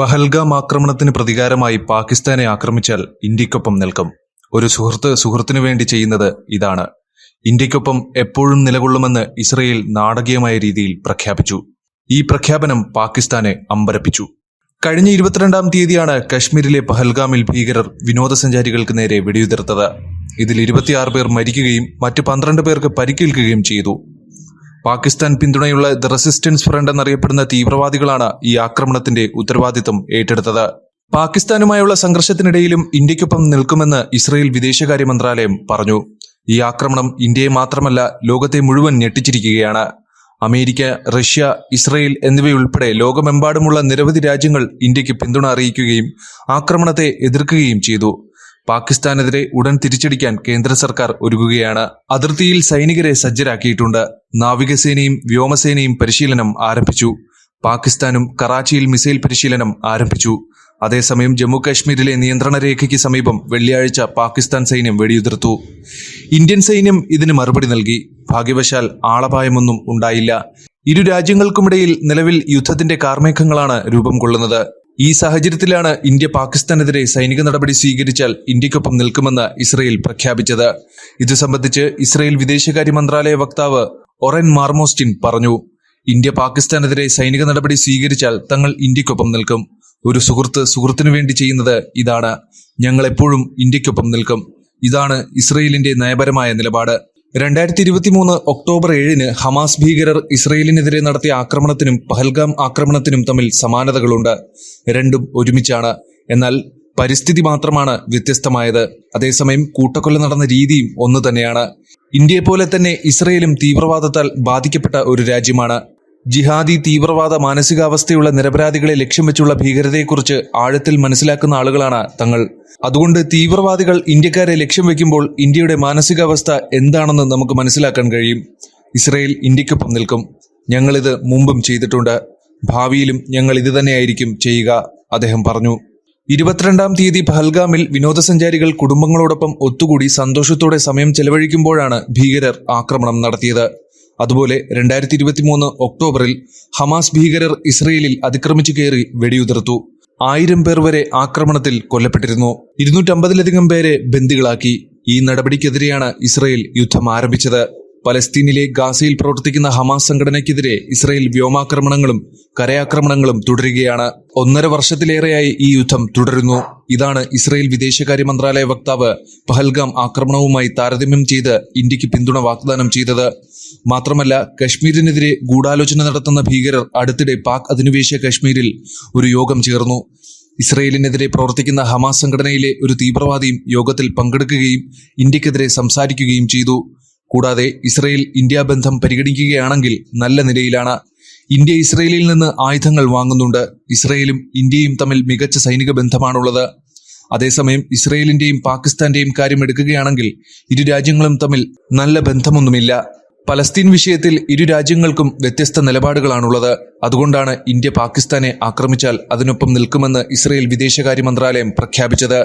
പഹൽഗാം ആക്രമണത്തിന് പ്രതികാരമായി പാകിസ്ഥാനെ ആക്രമിച്ചാൽ ഇന്ത്യക്കൊപ്പം നിൽക്കും. ഒരു സുഹൃത്തിനു വേണ്ടി ചെയ്യുന്നത് ഇതാണ്. ഇന്ത്യക്കൊപ്പം എപ്പോഴും നിലകൊള്ളുമെന്ന് ഇസ്രയേൽ നാടകീയമായ രീതിയിൽ പ്രഖ്യാപിച്ചു. ഈ പ്രഖ്യാപനം പാകിസ്ഥാനെ അമ്പരപ്പിച്ചു. കഴിഞ്ഞ 22-ാം തീയതിയാണ് കശ്മീരിലെ പഹൽഗാമിൽ ഭീകരർ വിനോദസഞ്ചാരികൾക്ക് നേരെ വെടിയുതിർത്തത്. ഇതിൽ 26 പേർ മരിക്കുകയും മറ്റ് 12 പേർക്ക് പരിക്കേൽക്കുകയും ചെയ്തു. പാകിസ്ഥാൻ പിന്തുണയുള്ള ദ റെസിസ്റ്റൻസ് ഫ്രണ്ട് എന്നറിയപ്പെടുന്ന തീവ്രവാദികളാണ് ഈ ആക്രമണത്തിന്റെ ഉത്തരവാദിത്തം ഏറ്റെടുത്തത്. പാകിസ്ഥാനുമായുള്ള സംഘർഷത്തിനിടയിലും ഇന്ത്യക്കൊപ്പം നിൽക്കുമെന്ന് ഇസ്രയേൽ വിദേശകാര്യ മന്ത്രാലയം പറഞ്ഞു. ഈ ആക്രമണം ഇന്ത്യയെ മാത്രമല്ല ലോകത്തെ മുഴുവൻ ഞെട്ടിച്ചിരിക്കുകയാണ്. അമേരിക്ക, റഷ്യ, ഇസ്രയേൽ എന്നിവയുൾപ്പെടെ ലോകമെമ്പാടുമുള്ള നിരവധി രാജ്യങ്ങൾ ഇന്ത്യക്ക് പിന്തുണ അറിയിക്കുകയും ആക്രമണത്തെ എതിർക്കുകയും ചെയ്തു. പാകിസ്ഥാനെതിരെ ഉടൻ തിരിച്ചടിക്കാൻ കേന്ദ്ര സർക്കാർ ഒരുങ്ങുകയാണ്. അതിർത്തിയിൽ സൈനികരെ സജ്ജരാക്കിയിട്ടുണ്ട്. നാവികസേനയും വ്യോമസേനയും പരിശീലനം ആരംഭിച്ചു. പാകിസ്ഥാനും കറാച്ചിയിൽ മിസൈൽ പരിശീലനം ആരംഭിച്ചു. അതേസമയം ജമ്മു കാശ്മീരിലെ നിയന്ത്രണ രേഖയ്ക്ക് സമീപം വെള്ളിയാഴ്ച പാകിസ്ഥാൻ സൈന്യം വെടിയുതിർത്തു. ഇന്ത്യൻ സൈന്യം ഇതിന് മറുപടി നൽകി. ഭാഗ്യവശാൽ ആളപായമൊന്നും ഉണ്ടായില്ല. ഇരു രാജ്യങ്ങൾക്കുമിടയിൽ നിലവിൽ യുദ്ധത്തിന്റെ കാർമേഘങ്ങളാണ് രൂപം കൊള്ളുന്നത്. ഈ സാഹചര്യത്തിലാണ് ഇന്ത്യ പാകിസ്ഥാനെതിരെ സൈനിക നടപടി സ്വീകരിച്ചാൽ ഇന്ത്യക്കൊപ്പം നിൽക്കുമെന്ന് ഇസ്രയേൽ പ്രഖ്യാപിച്ചത്. ഇത് സംബന്ധിച്ച് ഇസ്രയേൽ വിദേശകാര്യ മന്ത്രാലയ വക്താവ് ഒറെൻ മാർമോസ്റ്റിൻ പറഞ്ഞു. ഇന്ത്യ പാകിസ്ഥാനെതിരെ സൈനിക നടപടി സ്വീകരിച്ചാൽ തങ്ങൾ ഇന്ത്യക്കൊപ്പം നിൽക്കും. ഒരു സുഹൃത്തിനു വേണ്ടി ചെയ്യുന്നത് ഇതാണ്. ഞങ്ങൾ എപ്പോഴും ഇന്ത്യക്കൊപ്പം നിൽക്കും. ഇതാണ് ഇസ്രയേലിന്റെ നയപരമായ നിലപാട്. 2023 ഒക്ടോബർ 7 ഹമാസ് ഭീകരർ ഇസ്രയേലിനെതിരെ നടത്തിയ ആക്രമണത്തിനും പഹൽഗാം ആക്രമണത്തിനും തമ്മിൽ സമാനതകളുണ്ട്. രണ്ടും ഒരുമിച്ചാണ്. എന്നാൽ പരിസ്ഥിതി മാത്രമാണ് വ്യത്യസ്തമായത്. അതേസമയം കൂട്ടക്കൊല നടന്ന രീതിയും ഒന്നു തന്നെയാണ്. ഇന്ത്യയെപ്പോലെ തന്നെ ഇസ്രയേലും തീവ്രവാദത്താൽ ബാധിക്കപ്പെട്ട ഒരു രാജ്യമാണ്. ജിഹാദി തീവ്രവാദ മാനസികാവസ്ഥയുള്ള നിരപരാധികളെ ലക്ഷ്യം വെച്ചുള്ള ഭീകരതയെക്കുറിച്ച് ആഴത്തിൽ മനസ്സിലാക്കുന്ന ആളുകളാണ് തങ്ങൾ. അതുകൊണ്ട് തീവ്രവാദികൾ ഇന്ത്യക്കാരെ ലക്ഷ്യം വെക്കുമ്പോൾ ഇന്ത്യയുടെ മാനസികാവസ്ഥ എന്താണെന്ന് നമുക്ക് മനസ്സിലാക്കാൻ കഴിയും. ഇസ്രയേൽ ഇന്ത്യക്കൊപ്പം നിൽക്കും. ഞങ്ങളിത് മുമ്പും ചെയ്തിട്ടുണ്ട്. ഭാവിയിലും ഞങ്ങൾ ഇത് തന്നെയായിരിക്കും ചെയ്യുക, അദ്ദേഹം പറഞ്ഞു. 22-ാം തീയതി പഹൽഗാമിൽ വിനോദസഞ്ചാരികൾ കുടുംബങ്ങളോടൊപ്പം ഒത്തുകൂടി സന്തോഷത്തോടെ സമയം ചെലവഴിക്കുമ്പോഴാണ് ഭീകരർ ആക്രമണം നടത്തിയത്. അതുപോലെ 2023 ഒക്ടോബറിൽ ഹമാസ് ഭീകരർ ഇസ്രയേലിൽ അതിക്രമിച്ചു കയറി വെടിയുതിർത്തു. 1000 പേർ വരെ ആക്രമണത്തിൽ കൊല്ലപ്പെട്ടിരുന്നു. 250-ലധികം പേരെ ബന്ദികളാക്കി. ഈ നടപടിക്കെതിരെയാണ് ഇസ്രയേൽ യുദ്ധം ആരംഭിച്ചത്. പലസ്തീനിലെ ഗാസയിൽ പ്രവർത്തിക്കുന്ന ഹമാസ് സംഘടനയ്ക്കെതിരെ ഇസ്രയേൽ വ്യോമാക്രമണങ്ങളും കരയാക്രമണങ്ങളും തുടരുകയാണ്. 1.5 വർഷത്തിലേറെയായി ഈ യുദ്ധം തുടരുന്നു. ഇതാണ് ഇസ്രയേൽ വിദേശകാര്യ മന്ത്രാലയ വക്താവ് പഹൽഗാം ആക്രമണവുമായി താരതമ്യം ചെയ്ത് ഇന്ത്യക്ക് പിന്തുണ വാഗ്ദാനം ചെയ്തത്. മാത്രമല്ല, കശ്മീരിനെതിരെ ഗൂഢാലോചന നടത്തുന്ന ഭീകരർ അടുത്തിടെ പാക് അധിനിവേശ കശ്മീരിൽ ഒരു യോഗം ചേർന്നു. ഇസ്രയേലിനെതിരെ പ്രവർത്തിക്കുന്ന ഹമാസ് സംഘടനയിലെ ഒരു തീവ്രവാദിയും യോഗത്തിൽ പങ്കെടുക്കുകയും ഇന്ത്യക്കെതിരെ സംസാരിക്കുകയും ചെയ്തു. കൂടാതെ ഇസ്രയേൽ ഇന്ത്യ ബന്ധം പരിഗണിക്കുകയാണെങ്കിൽ നല്ല നിലയിലാണ്. ഇന്ത്യ ഇസ്രയേലിൽ നിന്ന് ആയുധങ്ങൾ വാങ്ങുന്നുണ്ട്. ഇസ്രയേലും ഇന്ത്യയും തമ്മിൽ മികച്ച സൈനിക ബന്ധമാണുള്ളത്. അതേസമയം ഇസ്രയേലിന്റെയും പാകിസ്ഥാന്റെയും കാര്യം എടുക്കുകയാണെങ്കിൽ ഇരു രാജ്യങ്ങളും തമ്മിൽ നല്ല ബന്ധമൊന്നുമില്ല. പലസ്തീൻ വിഷയത്തിൽ ഇരു രാജ്യങ്ങൾക്കും വ്യത്യസ്ത നിലപാടുകളാണുള്ളത്. അതുകൊണ്ടാണ് ഇന്ത്യ പാകിസ്ഥാനെ ആക്രമിച്ചാൽ അതിനൊപ്പം നിൽക്കുമെന്ന് ഇസ്രയേൽ വിദേശകാര്യ മന്ത്രാലയം പ്രഖ്യാപിച്ചത്.